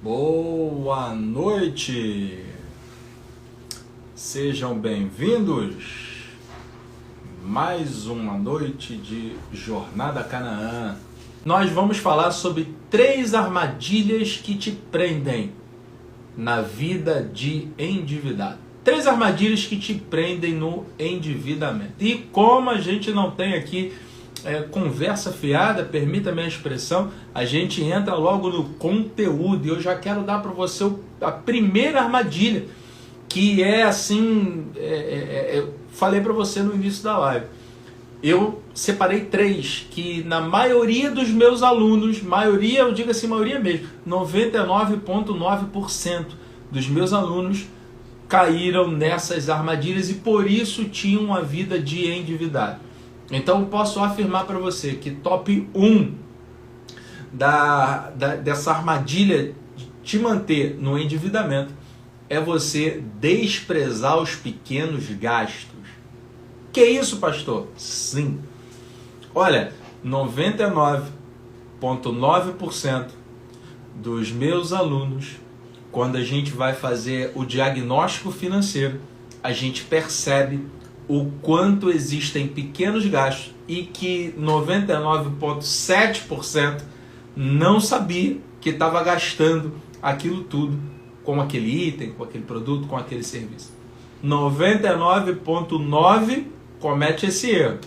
Boa noite, sejam bem-vindos. Mais uma noite de Jornada Canaã. Nós vamos falar sobre 3 armadilhas que te prendem na vida de endividado. 3 armadilhas que te prendem no endividamento. E como a gente não tem aqui conversa fiada, permita-me a expressão, a gente entra logo no conteúdo. E eu já quero dar para você a primeira armadilha, que é assim, eu falei para você no início da live. Eu separei 3 que na maioria dos meus alunos, maioria, eu digo assim, maioria mesmo, 99,9% dos meus alunos caíram nessas armadilhas e por isso tinham uma vida de endividado. Então eu posso afirmar para você que top 1 dessa armadilha de te manter no endividamento é você desprezar os pequenos gastos. Que isso, pastor? Sim. Olha, 99,9% dos meus alunos, quando a gente vai fazer o diagnóstico financeiro, a gente percebe o quanto existem pequenos gastos e que 99,7% não sabia que estava gastando aquilo tudo com aquele item, com aquele produto, com aquele serviço. 99,9% comete esse erro,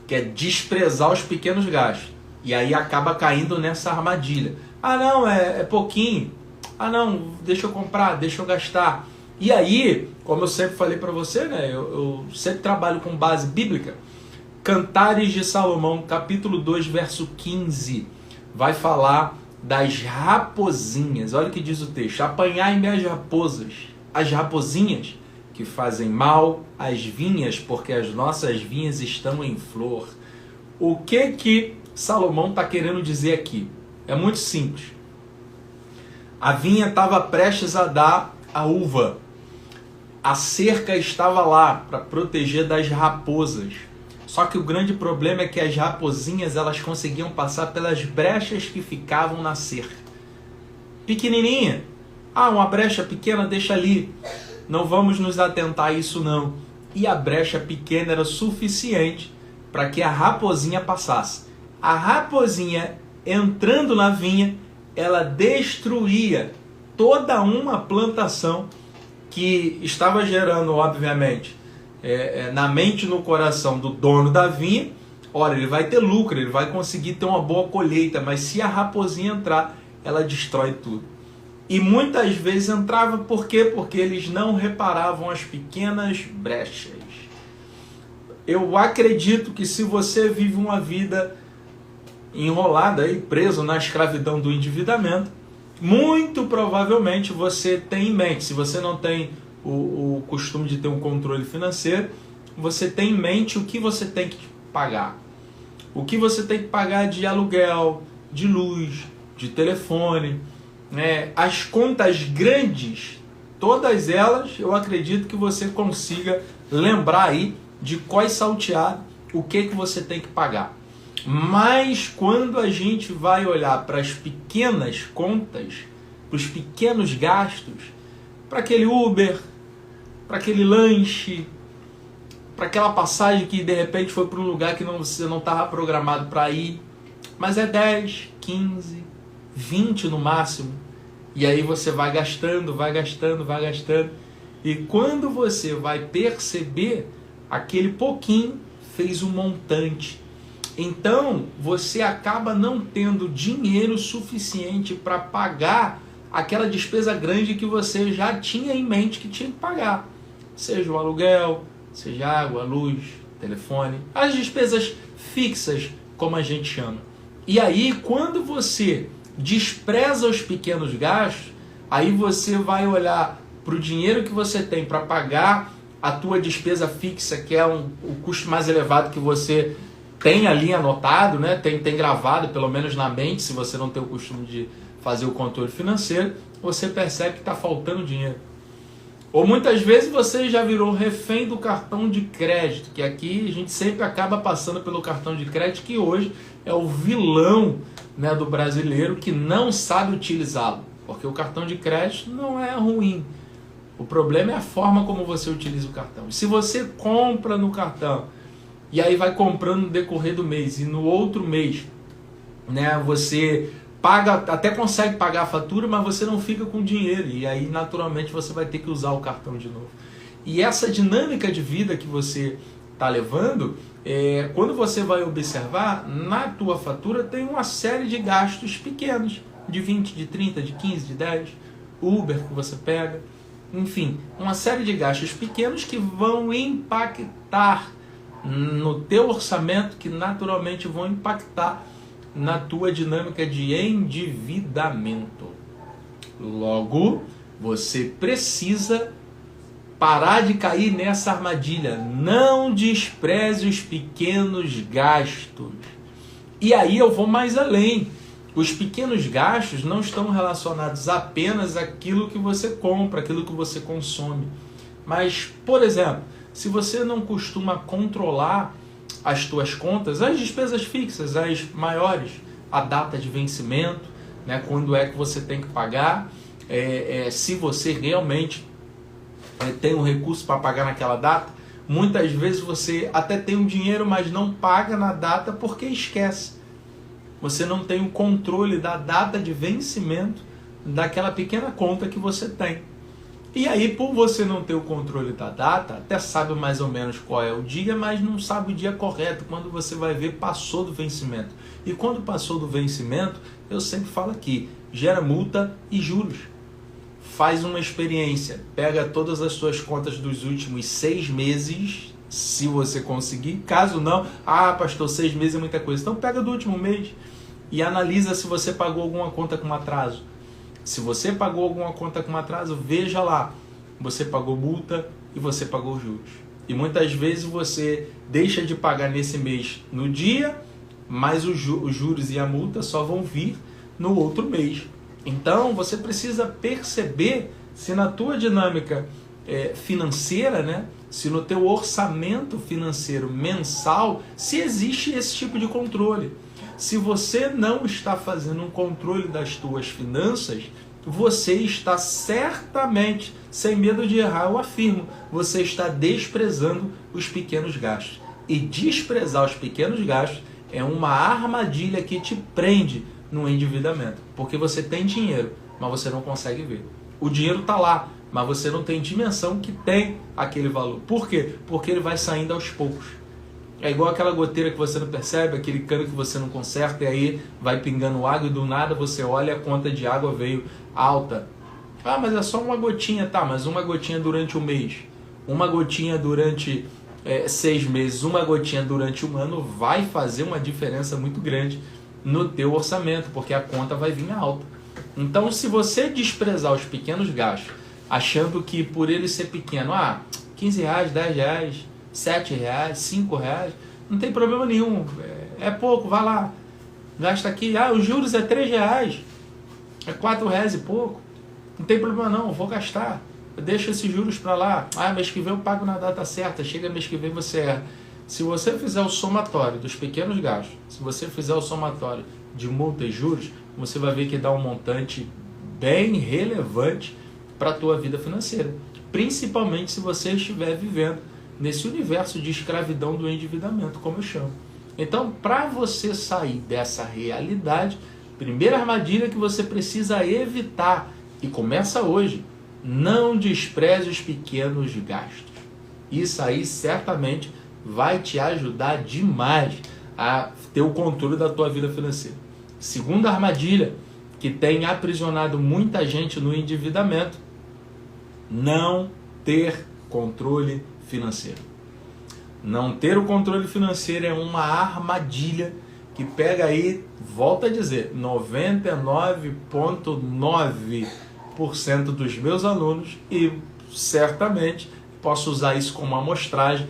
que é desprezar os pequenos gastos. E aí acaba caindo nessa armadilha. Ah não, é pouquinho. Ah não, deixa eu comprar, deixa eu gastar. E aí, como eu sempre falei para você, né, eu sempre trabalho com base bíblica. Cantares de Salomão, capítulo 2, verso 15, vai falar das rapozinhas. Olha o que diz o texto: apanhai-me as raposas, as rapozinhas que fazem mal às vinhas, porque as nossas vinhas estão em flor. O que Salomão está querendo dizer aqui? É muito simples. A vinha estava prestes a dar a uva. A cerca estava lá para proteger das raposas. Só que o grande problema é que as rapozinhas elas conseguiam passar pelas brechas que ficavam na cerca. Pequenininha. Ah, uma brecha pequena, deixa ali. Não vamos nos atentar a isso não. E a brecha pequena era suficiente para que a rapozinha passasse. A rapozinha entrando na vinha, ela destruía toda uma plantação que estava gerando, obviamente, na mente e no coração do dono da vinha. Olha, ele vai ter lucro, ele vai conseguir ter uma boa colheita, mas se a raposinha entrar, ela destrói tudo. E muitas vezes entrava por quê? Porque eles não reparavam as pequenas brechas. Eu acredito que se você vive uma vida enrolada e preso na escravidão do endividamento, muito provavelmente você tem em mente, se você não tem o costume de ter um controle financeiro, você tem em mente o que você tem que pagar. O que você tem que pagar de aluguel, de luz, de telefone, né? As contas grandes, todas elas, eu acredito que você consiga lembrar aí de quais salteado, o que você tem que pagar. Mas quando a gente vai olhar para as pequenas contas, para os pequenos gastos, para aquele Uber, para aquele lanche, para aquela passagem que de repente foi para um lugar que você não estava programado para ir, mas é 10, 15, 20 no máximo, e aí você vai gastando, vai gastando, vai gastando, e quando você vai perceber, aquele pouquinho fez um montante. Então, você acaba não tendo dinheiro suficiente para pagar aquela despesa grande que você já tinha em mente que tinha que pagar. Seja o aluguel, seja água, luz, telefone, as despesas fixas, como a gente chama. E aí, quando você despreza os pequenos gastos, aí você vai olhar para o dinheiro que você tem para pagar a tua despesa fixa, que é o custo mais elevado que você tem ali anotado, né? Tem gravado, pelo menos na mente, se você não tem o costume de fazer o controle financeiro, você percebe que está faltando dinheiro. Ou muitas vezes você já virou refém do cartão de crédito, que aqui a gente sempre acaba passando pelo cartão de crédito, que hoje é o vilão, né, do brasileiro que não sabe utilizá-lo. porque o cartão de crédito não é ruim. O problema é a forma como você utiliza o cartão. Se você compra no cartão e aí vai comprando no decorrer do mês e no outro mês, né, você paga, até consegue pagar a fatura, mas você não fica com dinheiro e aí naturalmente você vai ter que usar o cartão de novo. E essa dinâmica de vida que você está levando, quando você vai observar, na tua fatura tem uma série de gastos pequenos, de 20, de 30, de 15, de 10, Uber que você pega, enfim, uma série de gastos pequenos que vão impactar no teu orçamento, que naturalmente vão impactar na tua dinâmica de endividamento. Logo, você precisa parar de cair nessa armadilha. Não despreze os pequenos gastos. E aí eu vou mais além. Os pequenos gastos não estão relacionados apenas àquilo que você compra, àquilo que você consome. Mas, por exemplo, se você não costuma controlar as tuas contas, as despesas fixas, as maiores, a data de vencimento, né, quando é que você tem que pagar, se você realmente tem um recurso para pagar naquela data, muitas vezes você até tem um dinheiro, mas não paga na data porque esquece. Você não tem o controle da data de vencimento daquela pequena conta que você tem. E aí, por você não ter o controle da data, até sabe mais ou menos qual é o dia, mas não sabe o dia correto. Quando você vai ver, passou do vencimento. E quando passou do vencimento, eu sempre falo aqui, gera multa e juros. Faz uma experiência, pega todas as suas contas dos últimos 6 meses, se você conseguir. Caso não, pastor, 6 meses é muita coisa. Então pega do último mês e analisa se você pagou alguma conta com atraso. Se você pagou alguma conta com atraso, veja lá, você pagou multa e você pagou juros. E muitas vezes você deixa de pagar nesse mês no dia, mas os juros e a multa só vão vir no outro mês. Então você precisa perceber se na tua dinâmica financeira, né, se no teu orçamento financeiro mensal, se existe esse tipo de controle. Se você não está fazendo um controle das tuas finanças, você está certamente, sem medo de errar, eu afirmo, você está desprezando os pequenos gastos. E desprezar os pequenos gastos é uma armadilha que te prende no endividamento. Porque você tem dinheiro, mas você não consegue ver. O dinheiro está lá, mas você não tem dimensão que tem aquele valor. Por quê? Porque ele vai saindo aos poucos. É igual aquela goteira que você não percebe, aquele cano que você não conserta, e aí vai pingando água e do nada você olha e a conta de água veio alta. Mas é só uma gotinha, tá, mas uma gotinha durante um mês, uma gotinha durante 6 meses, uma gotinha durante um ano vai fazer uma diferença muito grande no teu orçamento, porque a conta vai vir alta. Então, se você desprezar os pequenos gastos, achando que por ele ser pequeno, R$15, R$10, R$7, R$5, não tem problema nenhum, é pouco, vai lá, gasta aqui, os juros é R$3, é R$4 e pouco, não tem problema não, vou gastar, deixa esses juros para lá, mês que vem eu pago na data certa, chega mês que vem você erra. Se você fizer o somatório dos pequenos gastos, se você fizer o somatório de multa e juros, você vai ver que dá um montante bem relevante para a tua vida financeira, principalmente se você estiver vivendo nesse universo de escravidão do endividamento, como eu chamo. Então, para você sair dessa realidade, primeira armadilha que você precisa evitar, e começa hoje, não despreze os pequenos gastos. Isso aí certamente vai te ajudar demais a ter o controle da tua vida financeira. Segunda armadilha que tem aprisionado muita gente no endividamento, não ter controle financeiro. Não ter o controle financeiro é uma armadilha que pega aí, volta a dizer, 99,9% dos meus alunos, e certamente posso usar isso como amostragem,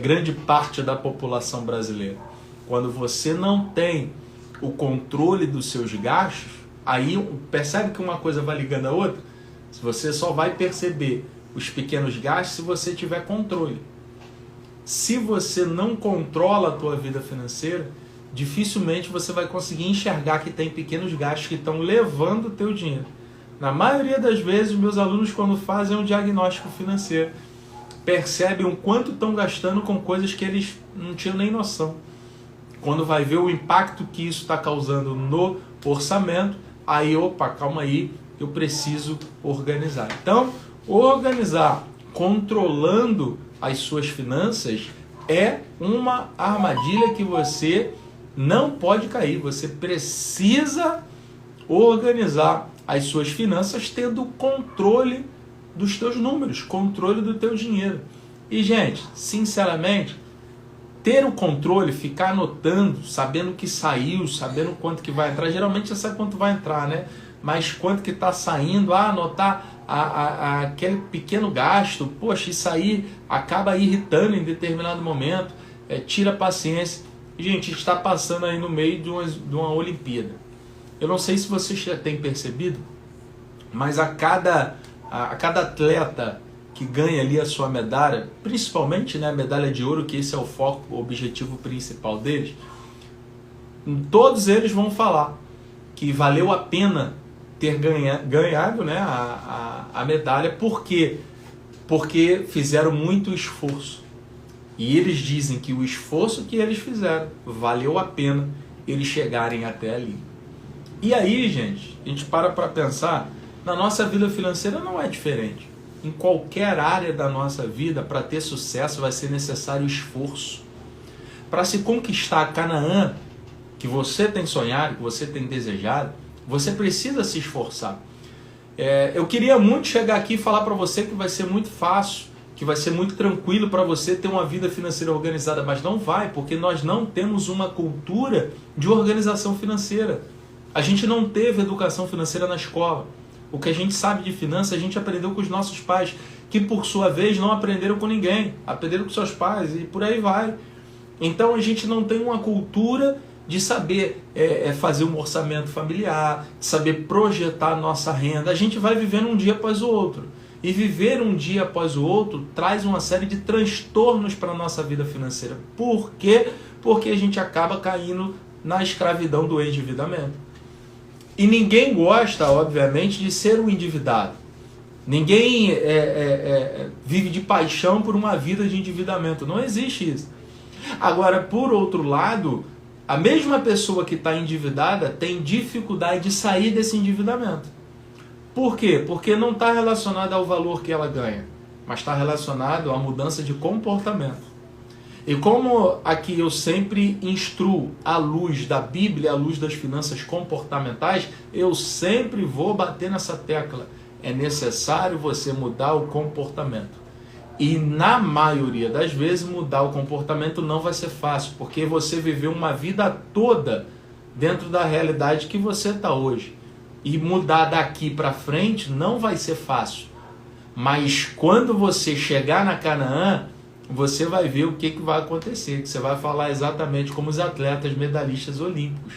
grande parte da população brasileira. Quando você não tem o controle dos seus gastos, aí percebe que uma coisa vai ligando a outra? Você só vai perceber os pequenos gastos se você tiver controle. Se você não controla a tua vida financeira, dificilmente você vai conseguir enxergar que tem pequenos gastos que estão levando o teu dinheiro. Na maioria das vezes, meus alunos, quando fazem um diagnóstico financeiro, percebem o quanto estão gastando com coisas que eles não tinham nem noção. Quando vai ver o impacto que isso está causando no orçamento, aí, opa, calma aí, eu preciso organizar. Então, organizar controlando as suas finanças é uma armadilha que você não pode cair. Você precisa organizar as suas finanças tendo controle dos teus números, controle do teu dinheiro. E, gente, sinceramente, ter o controle, ficar anotando, sabendo que saiu, sabendo quanto que vai entrar, geralmente você sabe quanto vai entrar, né? Mas quanto que está saindo, anotar aquele pequeno gasto, poxa, isso aí acaba irritando em determinado momento, tira a paciência. Gente, a gente está passando aí no meio de uma Olimpíada. Eu não sei se vocês já têm percebido, mas a cada atleta que ganha ali a sua medalha, principalmente, né, a medalha de ouro, que esse é o foco, o objetivo principal deles, todos eles vão falar que valeu a pena ter ganhado, né, a medalha. Por quê? Porque fizeram muito esforço. E eles dizem que o esforço que eles fizeram valeu a pena eles chegarem até ali. E aí, gente, a gente para pensar, na nossa vida financeira não é diferente. Em qualquer área da nossa vida, para ter sucesso, vai ser necessário esforço. Para se conquistar a Canaã, que você tem sonhado, que você tem desejado, você precisa se esforçar. Eu queria muito chegar aqui e falar para você que vai ser muito fácil, que vai ser muito tranquilo para você ter uma vida financeira organizada, mas não vai, porque nós não temos uma cultura de organização financeira. A gente não teve educação financeira na escola. O que a gente sabe de finanças, a gente aprendeu com os nossos pais, que por sua vez não aprenderam com ninguém, aprenderam com seus pais e por aí vai. Então a gente não tem uma cultura de saber fazer um orçamento familiar, de saber projetar a nossa renda. A gente vai vivendo um dia após o outro. E viver um dia após o outro traz uma série de transtornos para a nossa vida financeira. Por quê? Porque a gente acaba caindo na escravidão do endividamento. E ninguém gosta, obviamente, de ser um endividado. Ninguém vive de paixão por uma vida de endividamento. Não existe isso. Agora, por outro lado, a mesma pessoa que está endividada tem dificuldade de sair desse endividamento. Por quê? Porque não está relacionado ao valor que ela ganha, mas está relacionado à mudança de comportamento. E como aqui eu sempre instruo à luz da Bíblia, à luz das finanças comportamentais, eu sempre vou bater nessa tecla. É necessário você mudar o comportamento. E na maioria das vezes mudar o comportamento não vai ser fácil, porque você viveu uma vida toda dentro da realidade que você está hoje. E mudar daqui para frente não vai ser fácil. Mas quando você chegar na Canaã, você vai ver o que vai acontecer. Que você vai falar exatamente como os atletas medalhistas olímpicos.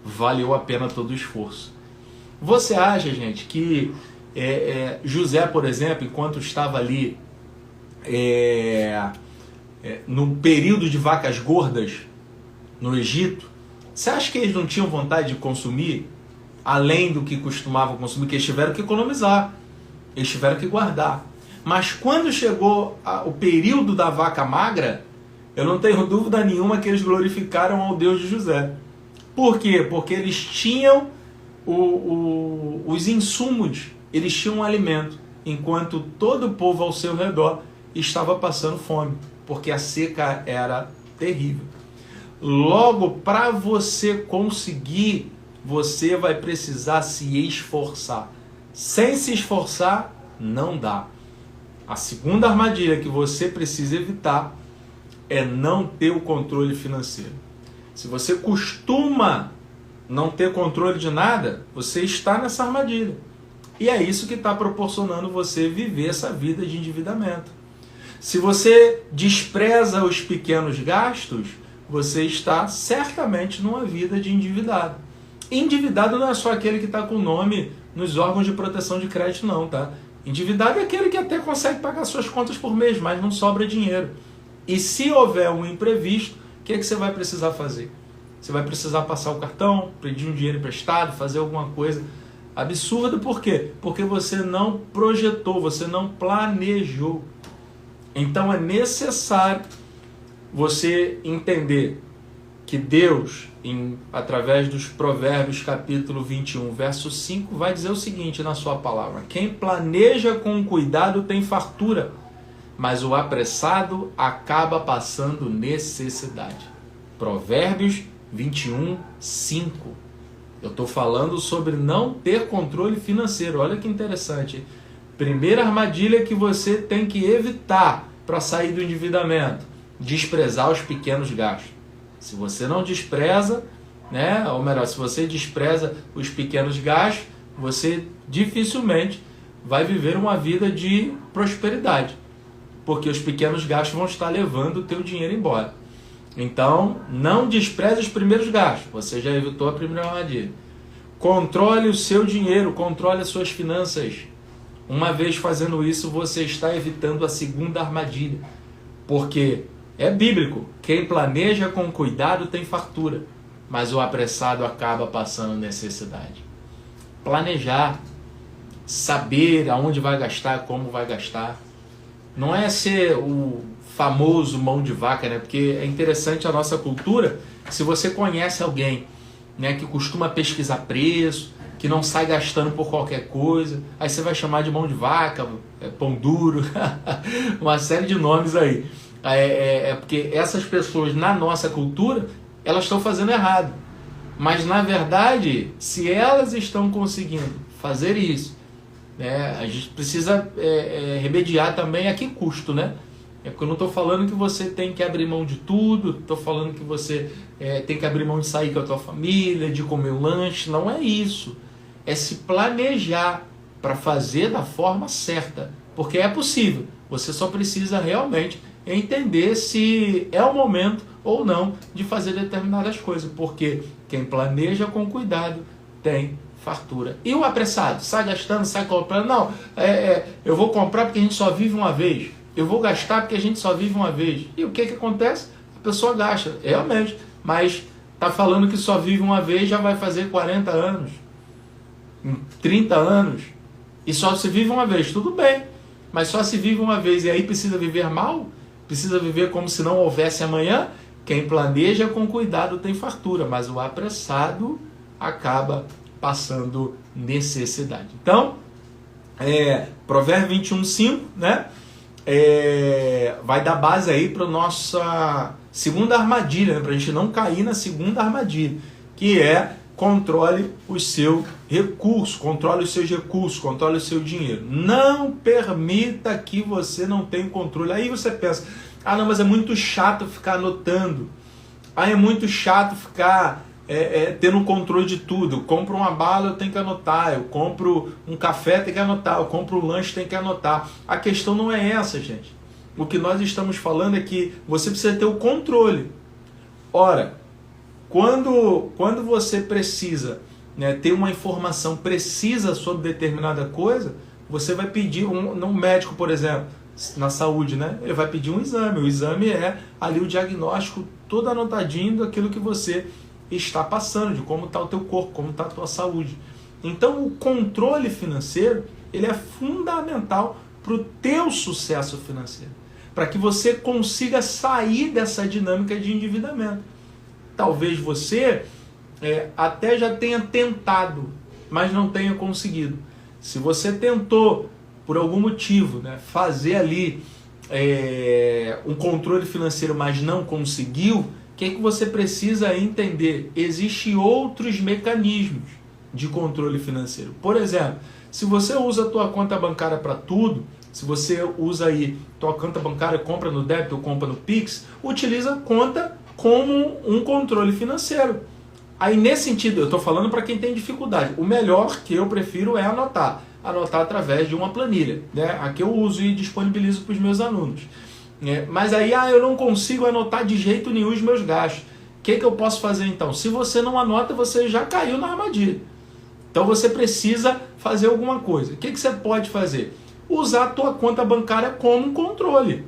Valeu a pena todo o esforço. Você acha, gente, que José, por exemplo, enquanto estava ali no período de vacas gordas no Egito, você acha que eles não tinham vontade de consumir além do que costumavam consumir? Que eles tiveram que economizar, eles tiveram que guardar. Mas quando chegou o período da vaca magra, eu não tenho dúvida nenhuma que eles glorificaram ao Deus de José. Por quê? Porque eles tinham os insumos, eles tinham um alimento, enquanto todo o povo ao seu redor estava passando fome, porque a seca era terrível. Logo, para você conseguir, você vai precisar se esforçar. Sem se esforçar, não dá. A segunda armadilha que você precisa evitar é não ter o controle financeiro. Se você costuma não ter controle de nada, você está nessa armadilha. E é isso que está proporcionando você viver essa vida de endividamento. Se você despreza os pequenos gastos, você está certamente numa vida de endividado. Endividado não é só aquele que está com o nome nos órgãos de proteção de crédito, não, tá? Endividado é aquele que até consegue pagar suas contas por mês, mas não sobra dinheiro. E se houver um imprevisto, o que você vai precisar fazer? Você vai precisar passar o cartão, pedir um dinheiro emprestado, fazer alguma coisa. Absurda por quê? Porque você não projetou, você não planejou. Então é necessário você entender que Deus, através dos Provérbios capítulo 21, verso 5, vai dizer o seguinte na sua palavra: quem planeja com cuidado tem fartura, mas o apressado acaba passando necessidade. Provérbios 21, 5. Eu estou falando sobre não ter controle financeiro. Olha que interessante. Primeira armadilha que você tem que evitar para sair do endividamento: desprezar os pequenos gastos. Se você não despreza, né, ou melhor, se você despreza os pequenos gastos, você dificilmente vai viver uma vida de prosperidade, porque os pequenos gastos vão estar levando o teu dinheiro embora. Então, não despreze os primeiros gastos. Você já evitou a primeira armadilha. Controle o seu dinheiro, controle as suas finanças. Uma vez fazendo isso, você está evitando a segunda armadilha. Porque é bíblico: quem planeja com cuidado tem fartura, mas o apressado acaba passando necessidade. Planejar, saber aonde vai gastar, como vai gastar. Não é ser o famoso mão de vaca, né? Porque é interessante a nossa cultura. Se você conhece alguém, né, que costuma pesquisar preço, que não sai gastando por qualquer coisa, aí você vai chamar de mão de vaca, pão duro, uma série de nomes aí. Porque essas pessoas, na nossa cultura, elas estão fazendo errado. Mas, na verdade, se elas estão conseguindo fazer isso, né, a gente precisa remediar também a que custo, né? É porque eu não estou falando que você tem que abrir mão de tudo, estou falando que você tem que abrir mão de sair com a tua família, de comer um lanche. Não é isso. É se planejar para fazer da forma certa. Porque é possível. Você só precisa realmente entender se é o momento ou não de fazer determinadas coisas. Porque quem planeja com cuidado tem fartura. E o apressado? Sai gastando, sai comprando. Não, eu vou comprar porque a gente só vive uma vez. Eu vou gastar porque a gente só vive uma vez. E o que acontece? A pessoa gasta, realmente. Mas está falando que só vive uma vez, já vai fazer 40 anos, 30 anos. E só se vive uma vez. Tudo bem. Mas só se vive uma vez. E aí precisa viver mal? Precisa viver como se não houvesse amanhã? Quem planeja com cuidado tem fartura. Mas o apressado acaba passando necessidade. Então, Provérbio 21, 5, né? Vai dar base aí para a nossa segunda armadilha, né? Para a gente não cair na segunda armadilha, que é controle o seu recurso, controle os seus recursos, controle o seu dinheiro. Não permita que você não tenha controle. Aí você pensa: ah, não, mas é muito chato ficar anotando. Ah, é muito chato ficar tendo controle de tudo. Eu compro uma bala, eu tenho que anotar. Eu compro um café, tenho que anotar. Eu compro um lanche, tenho que anotar. A questão não é essa, gente. O que nós estamos falando é que você precisa ter o controle. Ora, quando você precisa, né, ter uma informação precisa sobre determinada coisa, você vai pedir um médico, por exemplo, na saúde, né? Ele vai pedir um exame. O exame é ali o diagnóstico todo anotadinho daquilo que você está passando, de como está o teu corpo, como está a tua saúde. Então o controle financeiro, ele é fundamental para o teu sucesso financeiro, para que você consiga sair dessa dinâmica de endividamento. Talvez você até já tenha tentado, mas não tenha conseguido. Se você tentou, por algum motivo, né, fazer ali um controle financeiro, mas não conseguiu, o que você precisa entender? Existem outros mecanismos de controle financeiro. Por exemplo, se você usa a tua conta bancária para tudo, se você usa aí tua conta bancária, compra no débito ou compra no Pix, utiliza a conta como um controle financeiro. Aí nesse sentido, eu estou falando para quem tem dificuldade. O melhor que eu prefiro é anotar através de uma planilha, né? Aqui eu uso e disponibilizo para os meus alunos. Mas aí eu não consigo anotar de jeito nenhum os meus gastos. O que eu posso fazer então? Se você não anota, você já caiu na armadilha. Então você precisa fazer alguma coisa. O que você pode fazer? Usar a tua conta bancária como um controle.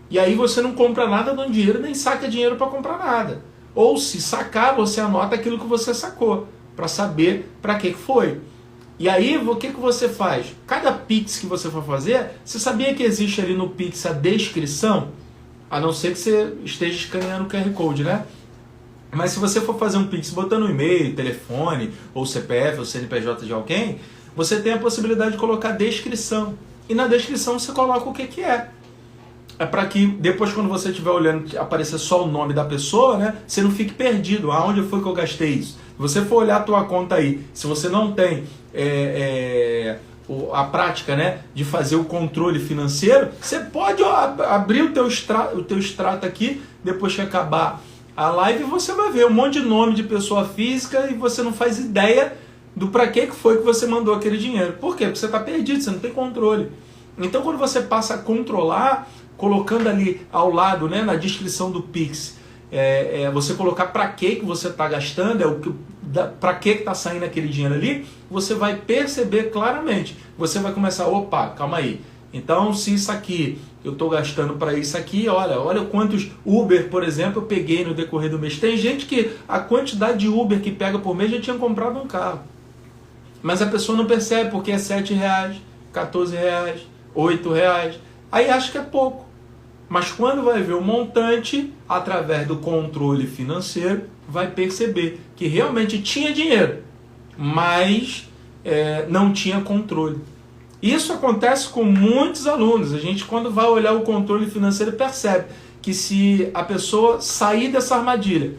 E aí você não compra nada no dinheiro, nem saca dinheiro para comprar nada. Ou se sacar, você anota aquilo que você sacou, para saber para que foi. E aí, o que você faz? Cada Pix que você for fazer, você sabia que existe ali no Pix a descrição? A não ser que você esteja escaneando o QR Code, né? Mas se você for fazer um Pix botando e-mail, telefone, ou CPF, ou CNPJ de alguém, você tem a possibilidade de colocar descrição. E na descrição você coloca o que é. É para que depois, quando você estiver olhando, aparecer só o nome da pessoa, né? Você não fique perdido. Aonde foi que eu gastei isso? Se você for olhar a tua conta aí, se você não tem a prática, né, de fazer o controle financeiro, você pode abrir o teu extrato aqui, depois que acabar a live, você vai ver um monte de nome de pessoa física e você não faz ideia do para que foi que você mandou aquele dinheiro. Por quê? Porque você está perdido, você não tem controle. Então, quando você passa a controlar, colocando ali ao lado, né, na descrição do Pix, você colocar para que você está gastando, para que está saindo aquele dinheiro ali, você vai perceber claramente. Você vai começar, opa, calma aí. Então, se isso aqui, eu estou gastando para isso aqui, olha quantos Uber, por exemplo, eu peguei no decorrer do mês. Tem gente que a quantidade de Uber que pega por mês já tinha comprado um carro. Mas a pessoa não percebe porque é R$7, R$14, R$8. Aí acha que é pouco. Mas quando vai ver o montante, através do controle financeiro, vai perceber que realmente tinha dinheiro, mas não tinha controle. Isso acontece com muitos alunos. A gente, quando vai olhar o controle financeiro, percebe que se a pessoa sair dessa armadilha,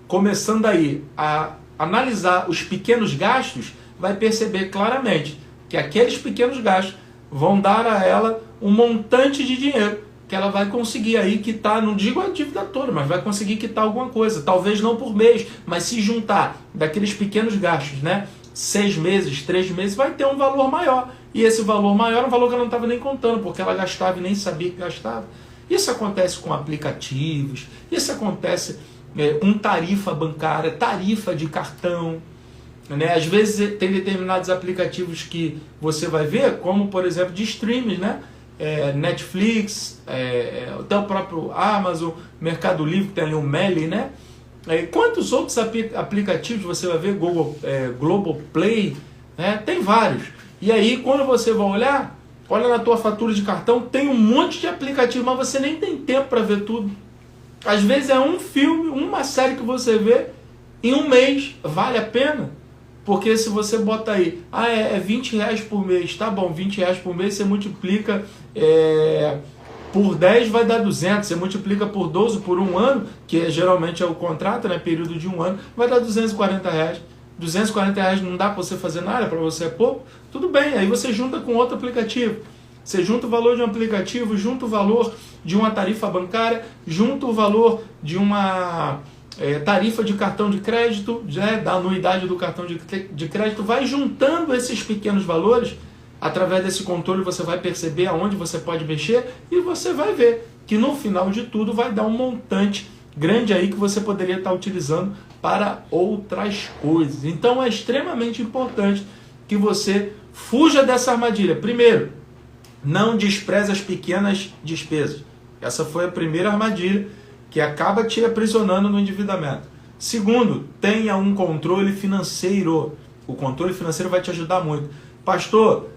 começando aí a analisar os pequenos gastos, vai perceber claramente que aqueles pequenos gastos vão dar a ela um montante de dinheiro que ela vai conseguir aí quitar, não digo a dívida toda, mas vai conseguir quitar alguma coisa, talvez não por mês, mas se juntar daqueles pequenos gastos, né, 6 meses, 3 meses, vai ter um valor maior, e esse valor maior é um valor que ela não estava nem contando, porque ela gastava e nem sabia que gastava. Isso acontece com aplicativos, isso acontece com tarifa bancária, tarifa de cartão, né? Às vezes tem determinados aplicativos que você vai ver, como por exemplo de streaming, né? Netflix, até o próprio Amazon, Mercado Livre, tem ali o Meli, né? Quantos outros aplicativos você vai ver? Globoplay, né? Tem vários. E aí quando você vai olhar, olha na tua fatura de cartão, tem um monte de aplicativo, mas você nem tem tempo para ver tudo. Às vezes é um filme, uma série que você vê em um mês, vale a pena? Porque se você bota aí, R$20 por mês, tá bom, R$20 por mês, você multiplica por 10 vai dar 200, você multiplica por 12 por um ano, que geralmente é o contrato, né, período de um ano, vai dar R$240. R$240 não dá para você fazer nada, para você é pouco? Tudo bem, aí você junta com outro aplicativo. Você junta o valor de um aplicativo, junta o valor de uma tarifa bancária, junta o valor de uma tarifa de cartão de crédito, da anuidade do cartão de crédito, vai juntando esses pequenos valores. Através desse controle você vai perceber aonde você pode mexer e você vai ver que no final de tudo vai dar um montante grande aí que você poderia estar utilizando para outras coisas. Então é extremamente importante que você fuja dessa armadilha. Primeiro, não despreze as pequenas despesas. Essa foi a primeira armadilha que acaba te aprisionando no endividamento. Segundo, tenha um controle financeiro. O controle financeiro vai te ajudar muito. Pastor,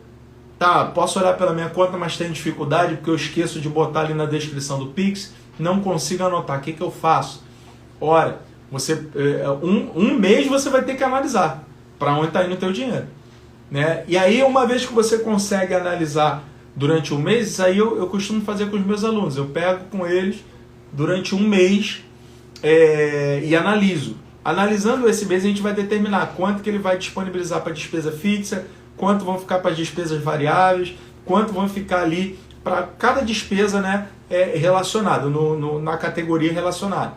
posso olhar pela minha conta, mas tenho dificuldade porque eu esqueço de botar ali na descrição do Pix, não consigo anotar. O que eu faço? Ora, um mês você vai ter que analisar para onde está indo o teu dinheiro, né? E aí, uma vez que você consegue analisar durante um mês, isso aí eu costumo fazer com os meus alunos. Eu pego com eles durante um mês e analiso. Analisando esse mês, a gente vai determinar quanto que ele vai disponibilizar para despesa fixa, quanto vão ficar para despesas variáveis, quanto vão ficar ali para cada despesa, né, relacionada, na categoria relacionada.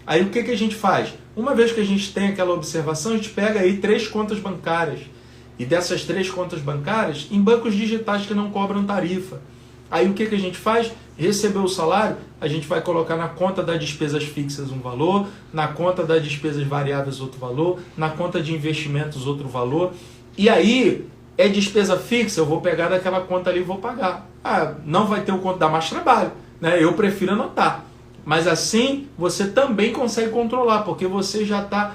Aí o que a gente faz? Uma vez que a gente tem aquela observação, a gente pega aí 3 contas bancárias. E dessas 3 contas bancárias, em bancos digitais que não cobram tarifa. Aí o que a gente faz? Recebeu o salário, a gente vai colocar na conta das despesas fixas um valor, na conta das despesas variáveis outro valor, na conta de investimentos outro valor. E aí, é despesa fixa, eu vou pegar daquela conta ali e vou pagar. Não vai ter o conto, dá mais trabalho, né? Eu prefiro anotar. Mas assim, você também consegue controlar, porque você já está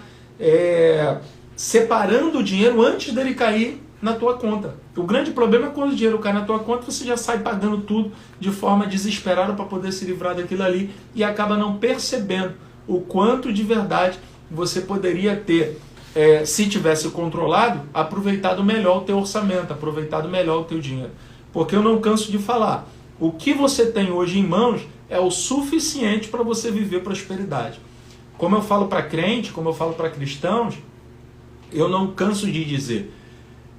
separando o dinheiro antes dele cair na tua conta. O grande problema é quando o dinheiro cai na tua conta, você já sai pagando tudo de forma desesperada para poder se livrar daquilo ali e acaba não percebendo o quanto de verdade você poderia ter, se tivesse controlado, aproveitado melhor o teu orçamento, aproveitado melhor o teu dinheiro. Porque eu não canso de falar, o que você tem hoje em mãos é o suficiente para você viver prosperidade. Como eu falo para crente, como eu falo para cristãos, eu não canso de dizer,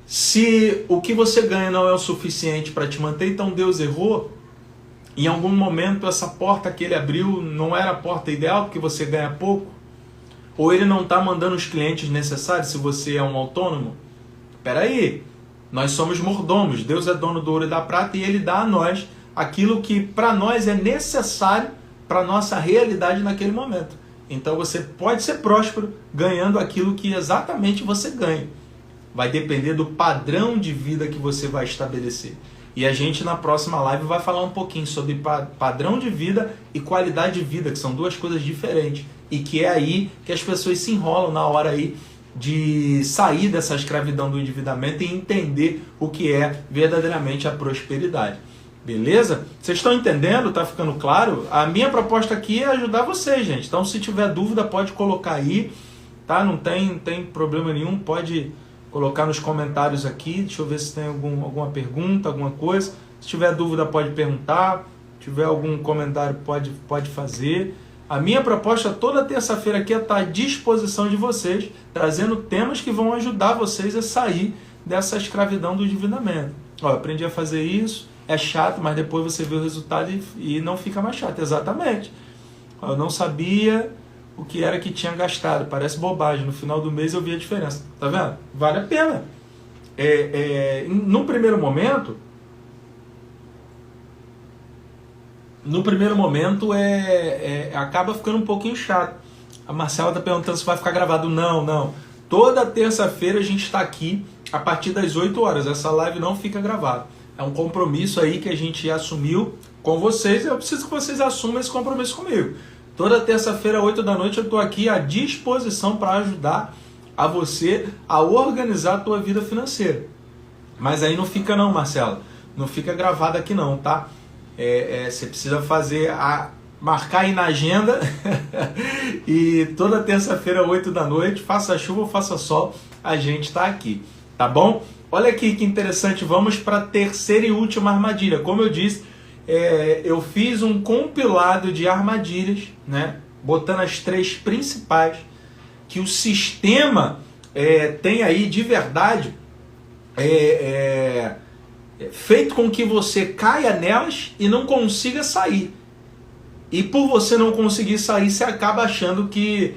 se o que você ganha não é o suficiente para te manter, então Deus errou. Em algum momento essa porta que ele abriu não era a porta ideal, porque você ganha pouco. Ou ele não está mandando os clientes necessários se você é um autônomo. Espera aí, nós somos mordomos, Deus é dono do ouro e da prata e ele dá a nós aquilo que para nós é necessário para a nossa realidade naquele momento. Então você pode ser próspero ganhando aquilo que exatamente você ganha. Vai depender do padrão de vida que você vai estabelecer. E a gente na próxima live vai falar um pouquinho sobre padrão de vida e qualidade de vida, que são duas coisas diferentes. E que é aí que as pessoas se enrolam na hora aí de sair dessa escravidão do endividamento e entender o que é verdadeiramente a prosperidade. Beleza? Vocês estão entendendo? Tá ficando claro? A minha proposta aqui é ajudar vocês, gente. Então se tiver dúvida pode colocar aí, tá? Não tem problema nenhum, pode colocar nos comentários aqui. Deixa eu ver se tem alguma pergunta, alguma coisa. Se tiver dúvida pode perguntar, se tiver algum comentário pode fazer. A minha proposta toda terça-feira aqui é estar à disposição de vocês, trazendo temas que vão ajudar vocês a sair dessa escravidão do endividamento. Ó, eu aprendi a fazer isso, é chato, mas depois você vê o resultado e não fica mais chato. Exatamente. Ó, eu não sabia o que era que tinha gastado, parece bobagem, no final do mês eu vi a diferença. Tá vendo? Vale a pena. Num primeiro momento, acaba ficando um pouquinho chato. A Marcela está perguntando se vai ficar gravado. Não. Toda terça-feira a gente está aqui a partir das 8 horas. Essa live não fica gravada. É um compromisso aí que a gente assumiu com vocês. Eu preciso que vocês assumam esse compromisso comigo. Toda terça-feira, 8 da noite, eu estou aqui à disposição para ajudar a você a organizar a tua vida financeira. Mas aí não fica não, Marcela. Não fica gravado aqui não, tá? Você precisa marcar aí na agenda e toda terça-feira, 8 da noite, faça chuva ou faça sol, a gente está aqui, tá bom? Olha aqui que interessante, vamos para a terceira e última armadilha. Como eu disse, eu fiz um compilado de armadilhas, né? Botando as 3 principais, que o sistema tem aí de verdade feito com que você caia nelas e não consiga sair. E por você não conseguir sair, você acaba achando que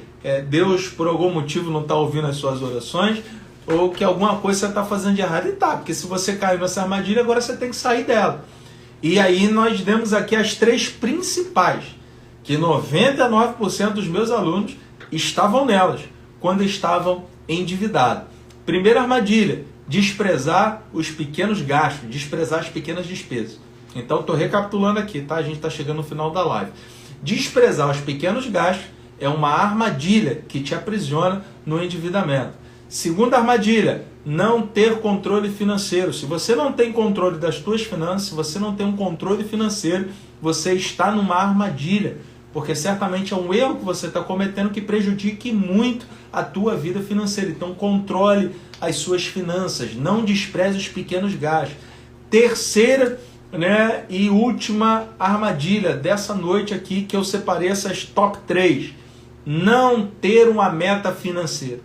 Deus, por algum motivo, não está ouvindo as suas orações, ou que alguma coisa você está fazendo de errado. E tá, porque se você caiu nessa armadilha, agora você tem que sair dela. E aí nós demos aqui as 3 principais, que 99% dos meus alunos estavam nelas, quando estavam endividados. Primeira armadilha: desprezar os pequenos gastos, desprezar as pequenas despesas. Então estou recapitulando aqui, tá? A gente está chegando no final da live. Desprezar os pequenos gastos é uma armadilha que te aprisiona no endividamento. Segunda armadilha: não ter controle financeiro. Se você não tem controle das suas finanças, se você não tem um controle financeiro, você está numa armadilha, porque certamente é um erro que você está cometendo que prejudique muito a tua vida financeira. Então controle as suas finanças, não despreze os pequenos gastos. Terceira, né, e última armadilha dessa noite aqui, que eu separei essas top 3. Não ter uma meta financeira.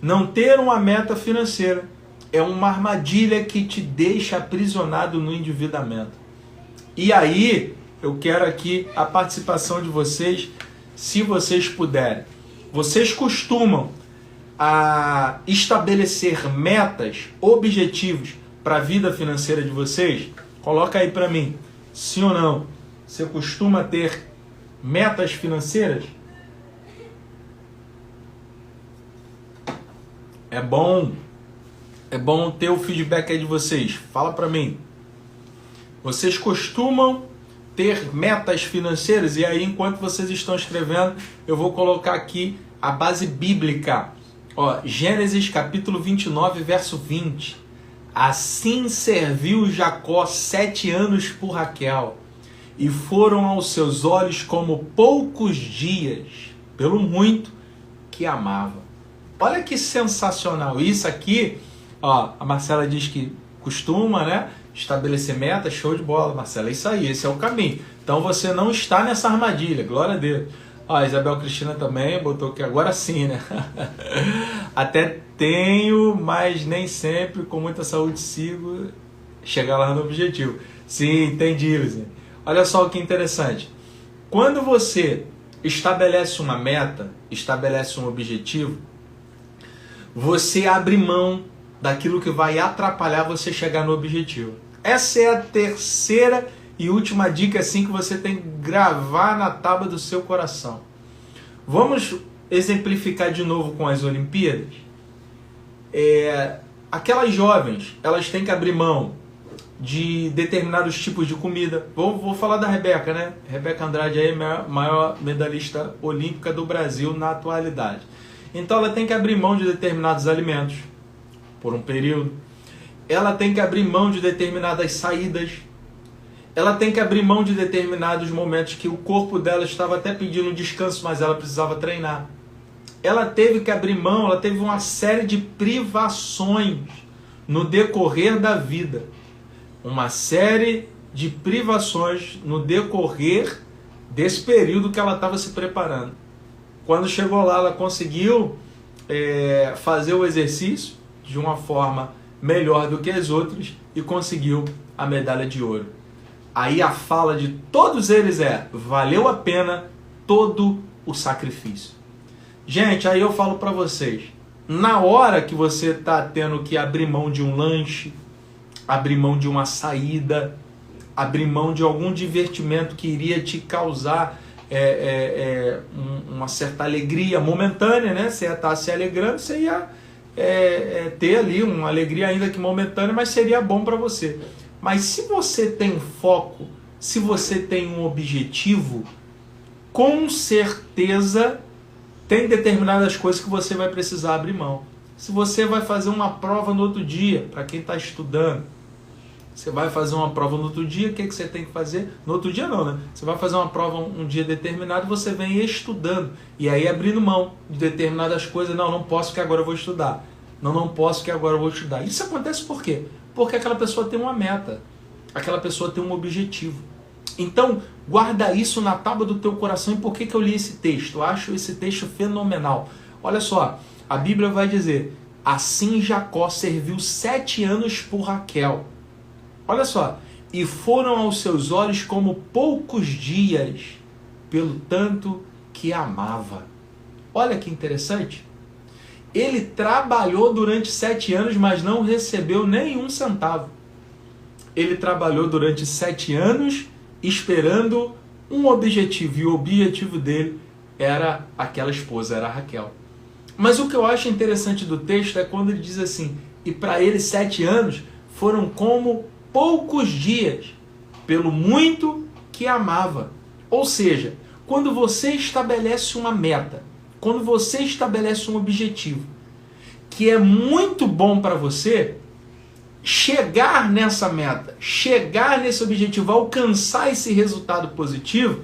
Não ter uma meta financeira é uma armadilha que te deixa aprisionado no endividamento. E aí, eu quero aqui a participação de vocês, se vocês puderem. Vocês costumam estabelecer metas, objetivos para a vida financeira de vocês? Coloca aí para mim, sim ou não? Você costuma ter metas financeiras? É bom ter o feedback aí de vocês. Fala para mim. Vocês costumam ter metas financeiras? E aí, enquanto vocês estão escrevendo, eu vou colocar aqui a base bíblica. Ó, Gênesis capítulo 29, verso 20. Assim serviu Jacó 7 anos por Raquel, e foram aos seus olhos como poucos dias, pelo muito que amava. Olha que sensacional. Isso aqui, ó, a Marcela diz que costuma, né, estabelecer metas. Show de bola, Marcela. É isso aí, esse é o caminho. Então você não está nessa armadilha, glória a Deus. Ó, a Isabel Cristina também botou que agora sim, né? Até tenho, mas nem sempre, com muita saúde, sigo chegar lá no objetivo. Sim, entendi, Luzinha. Olha só o que interessante. Quando você estabelece uma meta, estabelece um objetivo, você abre mão daquilo que vai atrapalhar você chegar no objetivo. Essa é a terceira e última dica, assim, que você tem que gravar na tábua do seu coração. Vamos exemplificar de novo com as Olimpíadas. Aquelas jovens, elas têm que abrir mão de determinados tipos de comida. Vou falar da Rebeca, né? Rebeca Andrade aí, maior medalhista olímpica do Brasil na atualidade. Então ela tem que abrir mão de determinados alimentos por um período. Ela tem que abrir mão de determinadas saídas. Ela tem que abrir mão de determinados momentos que o corpo dela estava até pedindo descanso, mas ela precisava treinar. Ela teve que abrir mão, ela teve uma série de privações no decorrer da vida. Uma série de privações no decorrer desse período que ela estava se preparando. Quando chegou lá, ela conseguiu fazer o exercício de uma forma melhor do que as outras e conseguiu a medalha de ouro. Aí a fala de todos eles valeu a pena todo o sacrifício. Gente, aí eu falo para vocês, na hora que você está tendo que abrir mão de um lanche, abrir mão de uma saída, abrir mão de algum divertimento que iria te causar uma certa alegria momentânea, né? Você ia estar se alegrando, você ia ter ali uma alegria ainda que momentânea, mas seria bom para você. Mas se você tem foco, se você tem um objetivo, com certeza tem determinadas coisas que você vai precisar abrir mão. Se você vai fazer uma prova no outro dia, para quem está estudando, você vai fazer uma prova no outro dia, o que você tem que fazer? No outro dia não, né? Você vai fazer uma prova um dia determinado, você vem estudando. E aí abrindo mão de determinadas coisas. Não posso que agora eu vou estudar. Não posso que agora eu vou estudar. Isso acontece por quê? Porque aquela pessoa tem uma meta. Aquela pessoa tem um objetivo. Então, guarda isso na tábua do teu coração. E por que eu li esse texto? Eu acho esse texto fenomenal. Olha só, a Bíblia vai dizer, assim Jacó serviu 7 anos por Raquel. Olha só, e foram aos seus olhos como poucos dias, pelo tanto que amava. Olha que interessante. Ele trabalhou durante 7 anos, mas não recebeu nenhum centavo. Ele trabalhou durante 7 anos esperando um objetivo, e o objetivo dele era aquela esposa, era a Raquel. Mas o que eu acho interessante do texto é quando ele diz assim, e para ele 7 anos foram como poucos dias, pelo muito que amava. Ou seja, quando você estabelece uma meta, quando você estabelece um objetivo, que é muito bom para você, chegar nessa meta, chegar nesse objetivo, alcançar esse resultado positivo,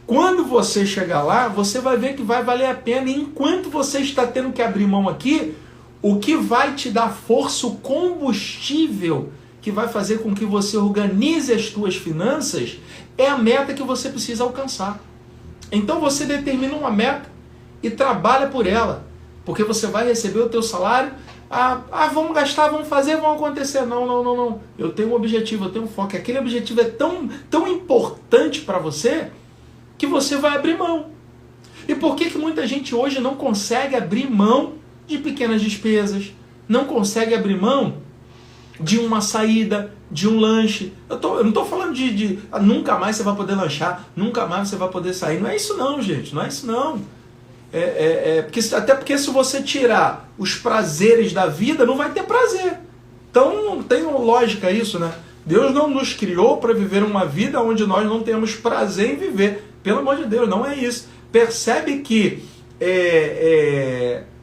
quando você chegar lá, você vai ver que vai valer a pena. E enquanto você está tendo que abrir mão aqui, o que vai te dar força, o combustível que vai fazer com que você organize as suas finanças, é a meta que você precisa alcançar. Então você determina uma meta e trabalha por ela, porque você vai receber o teu salário. Vamos gastar, vamos fazer, vão acontecer. Não. Eu tenho um objetivo, eu tenho um foco. Aquele objetivo é tão importante para você que você vai abrir mão. E por que muita gente hoje não consegue abrir mão de pequenas despesas? Não consegue abrir mão de uma saída, de um lanche. Eu não estou falando de nunca mais você vai poder lanchar, nunca mais você vai poder sair. Não é isso não, gente. Não é isso não. Até porque se você tirar os prazeres da vida, não vai ter prazer. Então não tem lógica isso, né? Deus não nos criou para viver uma vida onde nós não temos prazer em viver. Pelo amor de Deus, não é isso. Percebe que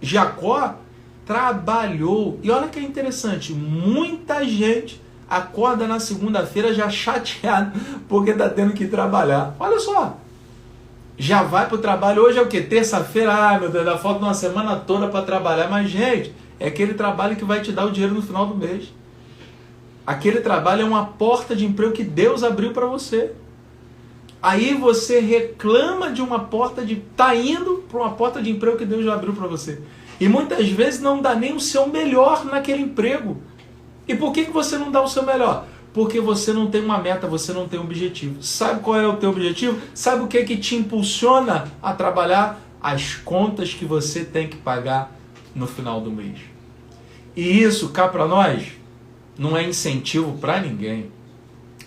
Jacó trabalhou. E olha que é interessante, muita gente acorda na segunda-feira já chateado porque está tendo que trabalhar. Olha só, já vai para o trabalho. Hoje é o quê? Terça-feira. Ah, meu Deus, dá falta uma semana toda para trabalhar. Mas, gente, é aquele trabalho que vai te dar o dinheiro no final do mês. Aquele trabalho é uma porta de emprego que Deus abriu para você. Aí você reclama de uma porta de... Está indo para uma porta de emprego que Deus já abriu para você. E muitas vezes não dá nem o seu melhor naquele emprego. E por que você não dá o seu melhor? Porque você não tem uma meta, você não tem um objetivo. Sabe qual é o teu objetivo? Sabe o que te impulsiona a trabalhar? As contas que você tem que pagar no final do mês. E isso, cá para nós, não é incentivo para ninguém.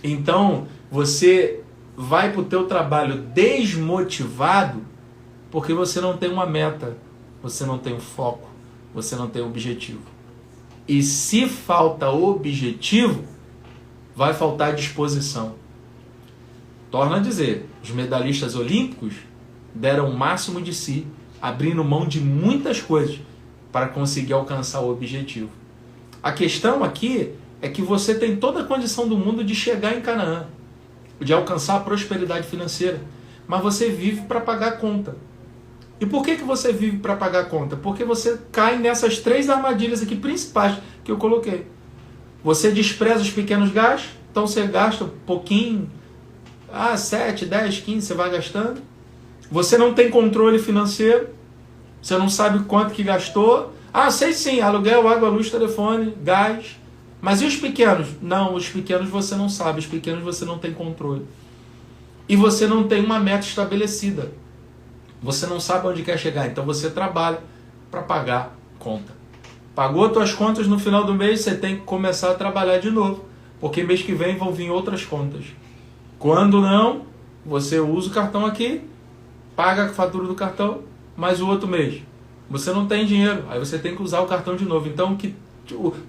Então, você vai para o teu trabalho desmotivado porque você não tem uma meta, você não tem um foco, você não tem um objetivo. E se falta objetivo, vai faltar disposição. Torna a dizer, os medalhistas olímpicos deram o máximo de si, abrindo mão de muitas coisas para conseguir alcançar o objetivo. A questão aqui é que você tem toda a condição do mundo de chegar em Canaã, de alcançar a prosperidade financeira, mas você vive para pagar a conta. E por que você vive para pagar a conta? Porque você cai nessas 3 armadilhas aqui principais que eu coloquei. Você despreza os pequenos gastos, então você gasta um pouquinho, 7, 10, 15, você vai gastando. Você não tem controle financeiro, você não sabe quanto que gastou. Sei sim, aluguel, água, luz, telefone, gás. Mas e os pequenos? Não, os pequenos você não sabe, os pequenos você não tem controle. E você não tem uma meta estabelecida. Você não sabe onde quer chegar, então você trabalha para pagar conta. Pagou suas contas no final do mês, você tem que começar a trabalhar de novo, porque mês que vem vão vir outras contas. Quando não, você usa o cartão aqui, paga a fatura do cartão, mas o outro mês você não tem dinheiro, aí você tem que usar o cartão de novo. Então,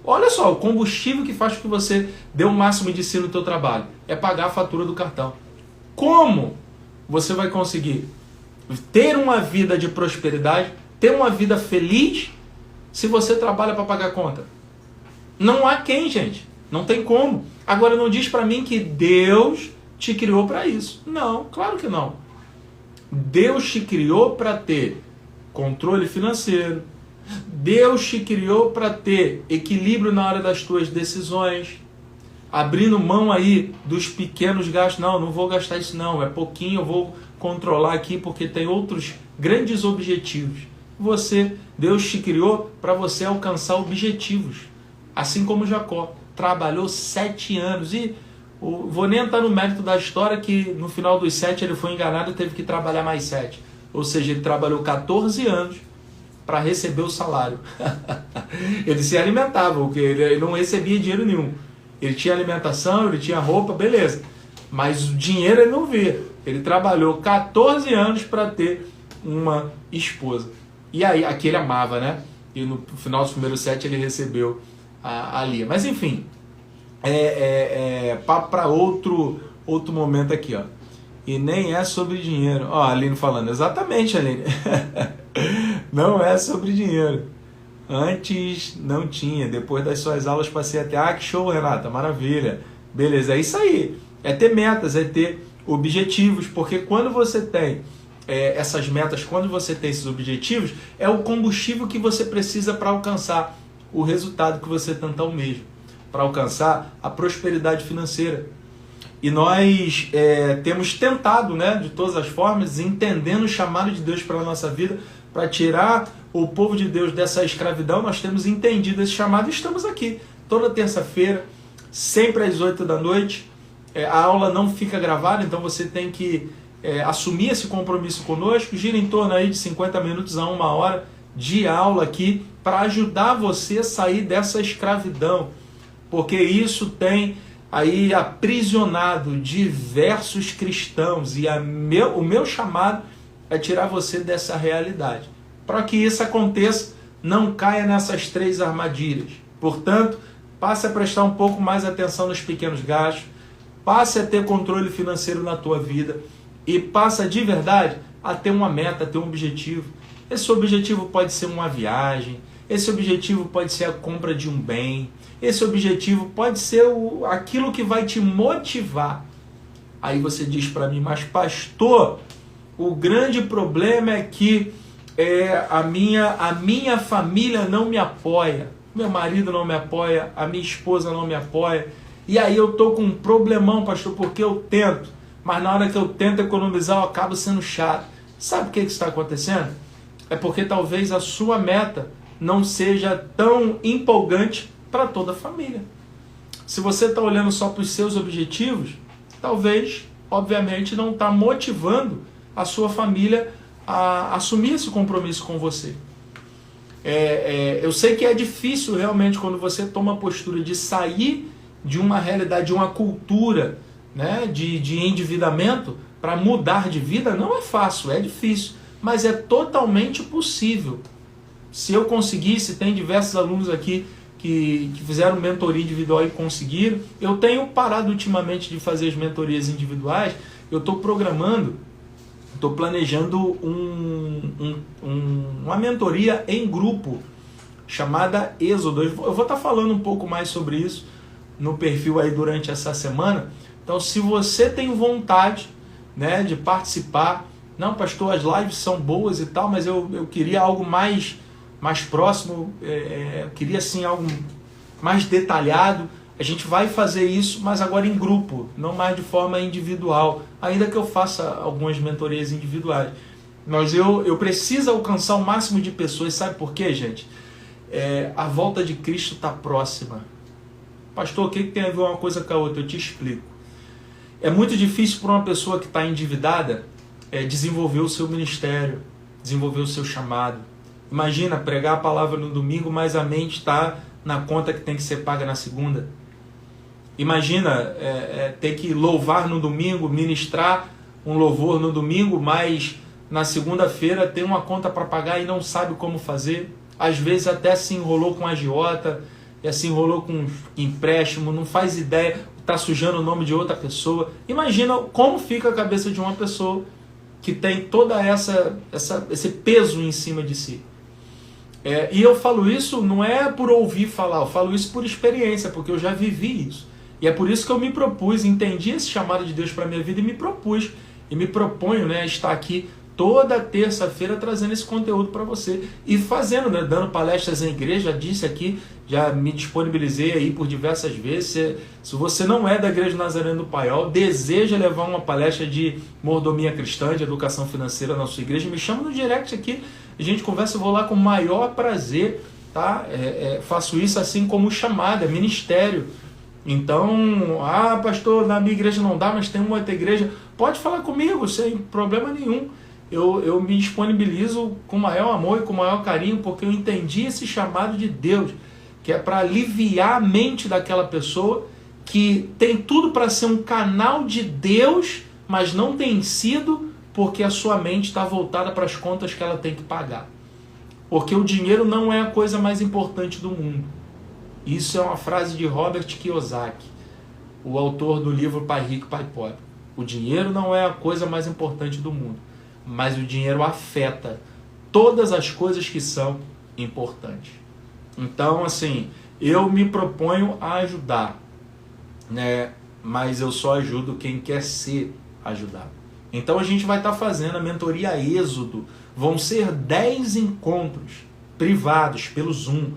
olha só, o combustível que faz com que você dê o máximo de si no teu trabalho é pagar a fatura do cartão. Como você vai conseguir ter uma vida de prosperidade, ter uma vida feliz, se você trabalha para pagar a conta? Não há quem, gente. Não tem como. Agora, não diz para mim que Deus te criou para isso. Não, claro que não. Deus te criou para ter controle financeiro. Deus te criou para ter equilíbrio na hora das tuas decisões. Abrindo mão aí dos pequenos gastos. Não vou gastar isso não. É pouquinho, eu vou controlar aqui porque tem outros grandes objetivos. Deus te criou para você alcançar objetivos. Assim como Jacó trabalhou 7 anos. E vou nem entrar no mérito da história que no final dos 7 ele foi enganado e teve que trabalhar mais 7. Ou seja, ele trabalhou 14 anos para receber o salário. Ele se alimentava, porque ele não recebia dinheiro nenhum. Ele tinha alimentação, ele tinha roupa, beleza. Mas o dinheiro ele não via. Ele trabalhou 14 anos para ter uma esposa. E aí, aqui ele amava, né? E no final dos primeiros 7 ele recebeu a Lia. Mas enfim, papo para outro momento aqui, ó. E nem é sobre dinheiro. Ó, a Aline falando, exatamente, Aline. Não é sobre dinheiro. Antes não tinha, depois das suas aulas passei a ter. Que show, Renata, maravilha. Beleza, é isso aí. É ter metas, é ter objetivos, porque quando você tem essas metas, quando você tem esses objetivos, é o combustível que você precisa para alcançar o resultado que você tanto almeja, para alcançar a prosperidade financeira. E nós temos tentado, né, de todas as formas, entendendo o chamado de Deus para a nossa vida, para tirar o povo de Deus dessa escravidão. Nós temos entendido esse chamado e estamos aqui toda terça-feira, sempre às 8 da noite. A aula não fica gravada, então você tem que assumir esse compromisso conosco. Gira em torno aí de 50 minutos a 1 hora de aula aqui para ajudar você a sair dessa escravidão, porque isso tem aí aprisionado diversos cristãos e o meu chamado é tirar você dessa realidade. Para que isso aconteça, não caia nessas 3 armadilhas. Portanto, passe a prestar um pouco mais atenção nos pequenos gastos, passe a ter controle financeiro na tua vida e passe de verdade a ter uma meta, a ter um objetivo. Esse objetivo pode ser uma viagem, esse objetivo pode ser a compra de um bem, esse objetivo pode ser aquilo que vai te motivar. Aí você diz para mim, mas pastor, o grande problema é que a minha família não me apoia, meu marido não me apoia, a minha esposa não me apoia, e aí eu estou com um problemão, pastor, porque eu tento, mas na hora que eu tento economizar eu acabo sendo chato. Sabe o que está acontecendo? É porque talvez a sua meta não seja tão empolgante para toda a família. Se você está olhando só para os seus objetivos, talvez, obviamente, não está motivando a sua família a assumir esse compromisso com você. Eu sei que é difícil realmente quando você toma a postura de sair de uma realidade, de uma cultura, né, de endividamento para mudar de vida. Não é fácil, é difícil, mas é totalmente possível. Se eu conseguisse, tem diversos alunos aqui que fizeram mentoria individual e conseguiram. Eu tenho parado ultimamente de fazer as mentorias individuais. Eu estou planejando uma mentoria em grupo chamada Êxodo. Eu vou estar falando um pouco mais sobre isso no perfil aí durante essa semana. Então, se você tem vontade, né, de participar, não, pastor, as lives são boas e tal, mas eu queria algo mais próximo, eu queria assim algo mais detalhado. A gente vai fazer isso, mas agora em grupo, não mais de forma individual, ainda que eu faça algumas mentorias individuais. Mas eu preciso alcançar o máximo de pessoas. Sabe por quê, gente? A volta de Cristo está próxima. Pastor, o que tem a ver uma coisa com a outra? Eu te explico. É muito difícil para uma pessoa que está endividada desenvolver o seu ministério, desenvolver o seu chamado. Imagina pregar a palavra no domingo, mas a mente está na conta que tem que ser paga na segunda. Imagina ter que louvar no domingo, ministrar um louvor no domingo, mas na segunda-feira tem uma conta para pagar e não sabe como fazer. Às vezes até se enrolou com agiota, se enrolou com empréstimo, não faz ideia, está sujando o nome de outra pessoa. Imagina como fica a cabeça de uma pessoa que tem toda esse peso em cima de si. E eu falo isso não é por ouvir falar, eu falo isso por experiência, porque eu já vivi isso. E é por isso que eu me propus, entendi esse chamado de Deus para a minha vida e me propus. E me proponho, né, estar aqui toda terça-feira trazendo esse conteúdo para você. E fazendo, né, dando palestras em igreja, já disse aqui, já me disponibilizei aí por diversas vezes. Se você não é da Igreja Nazareno do Paiol, deseja levar uma palestra de mordomia cristã, de educação financeira na sua igreja, me chama no direct aqui, a gente conversa, eu vou lá com o maior prazer, tá? Faço isso assim como chamada, ministério. Então, pastor, na minha igreja não dá, mas tem uma outra igreja. Pode falar comigo, sem problema nenhum. Eu me disponibilizo com maior amor e com maior carinho, porque eu entendi esse chamado de Deus, que é para aliviar a mente daquela pessoa que tem tudo para ser um canal de Deus, mas não tem sido, porque a sua mente está voltada para as contas que ela tem que pagar. Porque o dinheiro não é a coisa mais importante do mundo. Isso é uma frase de Robert Kiyosaki, o autor do livro Pai Rico, Pai Pobre. O dinheiro não é a coisa mais importante do mundo, mas o dinheiro afeta todas as coisas que são importantes. Então, assim, eu me proponho a ajudar, né? Mas eu só ajudo quem quer ser ajudado. Então a gente vai estar fazendo a mentoria Êxodo. Vão ser 10 encontros privados pelo Zoom,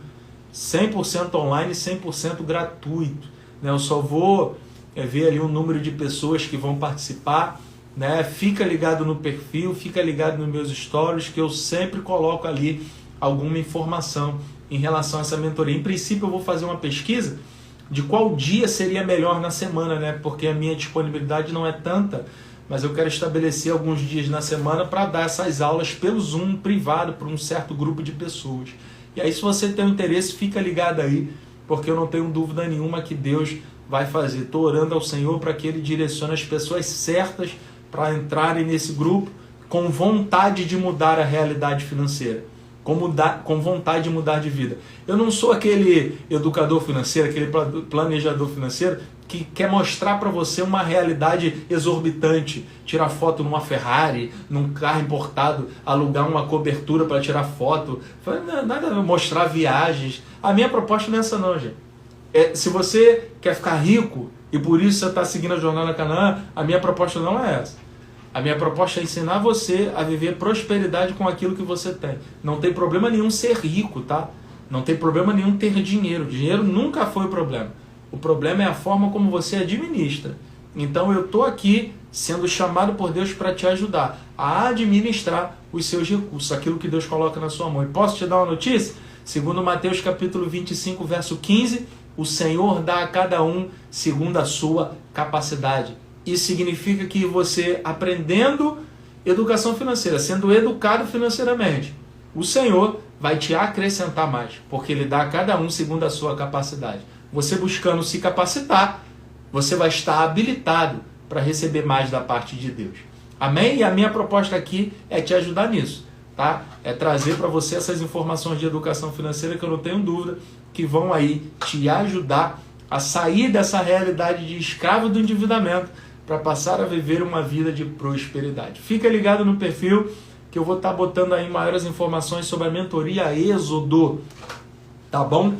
100% online e 100% gratuito. Eu só vou ver ali o número de pessoas que vão participar, né? Fica ligado no perfil, fica ligado nos meus stories, que eu sempre coloco ali alguma informação em relação a essa mentoria. Em princípio eu vou fazer uma pesquisa de qual dia seria melhor na semana, né? Porque a minha disponibilidade não é tanta, mas eu quero estabelecer alguns dias na semana para dar essas aulas pelo Zoom privado para um certo grupo de pessoas. E aí, se você tem um interesse, fica ligado aí, porque eu não tenho dúvida nenhuma que Deus vai fazer. Estou orando ao Senhor para que Ele direcione as pessoas certas para entrarem nesse grupo com vontade de mudar a realidade financeira, com vontade de mudar de vida. Eu não sou aquele educador financeiro, aquele planejador financeiro que quer mostrar para você uma realidade exorbitante, tirar foto numa Ferrari, num carro importado, alugar uma cobertura para tirar foto, nada, mostrar viagens. A minha proposta não é essa não, gente. Se você quer ficar rico e por isso você está seguindo a jornada Canaã, a minha proposta não é essa. A minha proposta é ensinar você a viver prosperidade com aquilo que você tem. Não tem problema nenhum ser rico, tá? Não tem problema nenhum ter dinheiro. Dinheiro nunca foi o problema. O problema é a forma como você administra. Então eu estou aqui sendo chamado por Deus para te ajudar a administrar os seus recursos, aquilo que Deus coloca na sua mão. E posso te dar uma notícia? Segundo Mateus capítulo 25, verso 15, o Senhor dá a cada um segundo a sua capacidade. Isso significa que você, aprendendo educação financeira, sendo educado financeiramente, o Senhor vai te acrescentar mais, porque Ele dá a cada um segundo a sua capacidade. Você buscando se capacitar, você vai estar habilitado para receber mais da parte de Deus. Amém? E a minha proposta aqui é te ajudar nisso, tá? É trazer para você essas informações de educação financeira que eu não tenho dúvida que vão aí te ajudar a sair dessa realidade de escravo do endividamento para passar a viver uma vida de prosperidade. Fica ligado no perfil que eu vou estar botando aí maiores informações sobre a mentoria Êxodo, tá bom?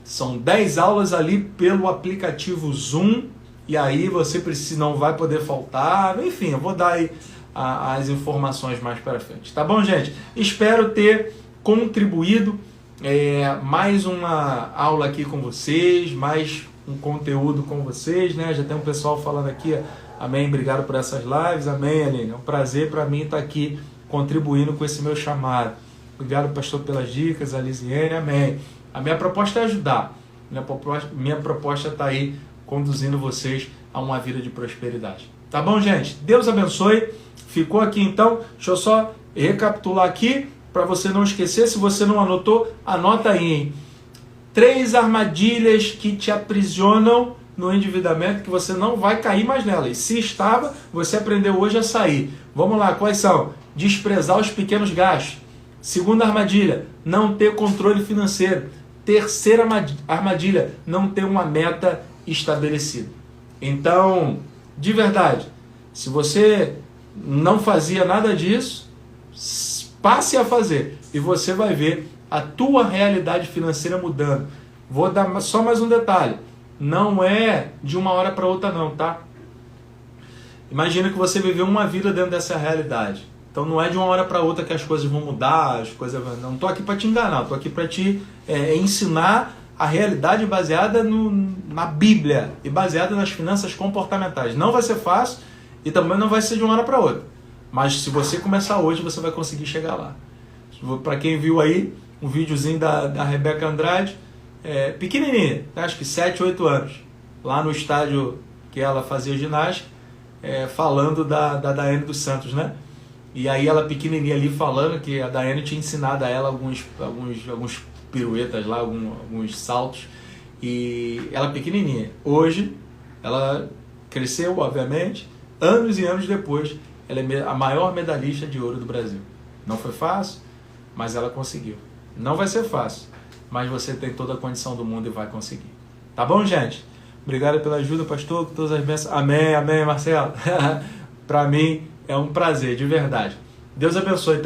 São 10 aulas ali pelo aplicativo Zoom, e aí você não vai poder faltar, enfim, eu vou dar aí as informações mais para frente, tá bom, gente? Espero ter contribuído, mais uma aula aqui com vocês, mais um conteúdo com vocês, né? Já tem um pessoal falando aqui, amém, obrigado por essas lives, amém, Aline, é um prazer para mim estar aqui contribuindo com esse meu chamado. Obrigado, pastor, pelas dicas, a Lisiane, amém. A minha proposta é ajudar. Minha proposta está aí conduzindo vocês a uma vida de prosperidade. Tá bom, gente? Deus abençoe. Ficou aqui então. Deixa eu só recapitular aqui para você não esquecer. Se você não anotou, anota aí, hein? 3 armadilhas que te aprisionam no endividamento, que você não vai cair mais nela. E se estava, você aprendeu hoje a sair. Vamos lá, quais são? Desprezar os pequenos gastos. Segunda armadilha, não ter controle financeiro. Terceira armadilha, não ter uma meta estabelecida. Então, de verdade, se você não fazia nada disso, passe a fazer e você vai ver a tua realidade financeira mudando. Vou dar só mais um detalhe, não é de uma hora para outra não, tá? Imagina que você viveu uma vida dentro dessa realidade. Então não é de uma hora para outra que as coisas vão mudar, as coisas não estou aqui para te enganar, estou aqui para te ensinar a realidade baseada na Bíblia e baseada nas finanças comportamentais. Não vai ser fácil e também não vai ser de uma hora para outra. Mas se você começar hoje, você vai conseguir chegar lá. Para quem viu aí um videozinho da Rebeca Andrade, pequenininha, acho que 7, 8 anos, lá no estádio que ela fazia ginástica, falando da Daiane dos Santos, né? E aí ela pequenininha ali falando que a Daiane tinha ensinado a ela alguns piruetas lá, alguns saltos. E ela pequenininha. Hoje, ela cresceu, obviamente. Anos e anos depois, ela é a maior medalhista de ouro do Brasil. Não foi fácil, mas ela conseguiu. Não vai ser fácil, mas você tem toda a condição do mundo e vai conseguir. Tá bom, gente? Obrigado pela ajuda, pastor. Com todas as bênçãos. Amém, amém, Marcelo. Para mim é um prazer, de verdade. Deus abençoe, tá?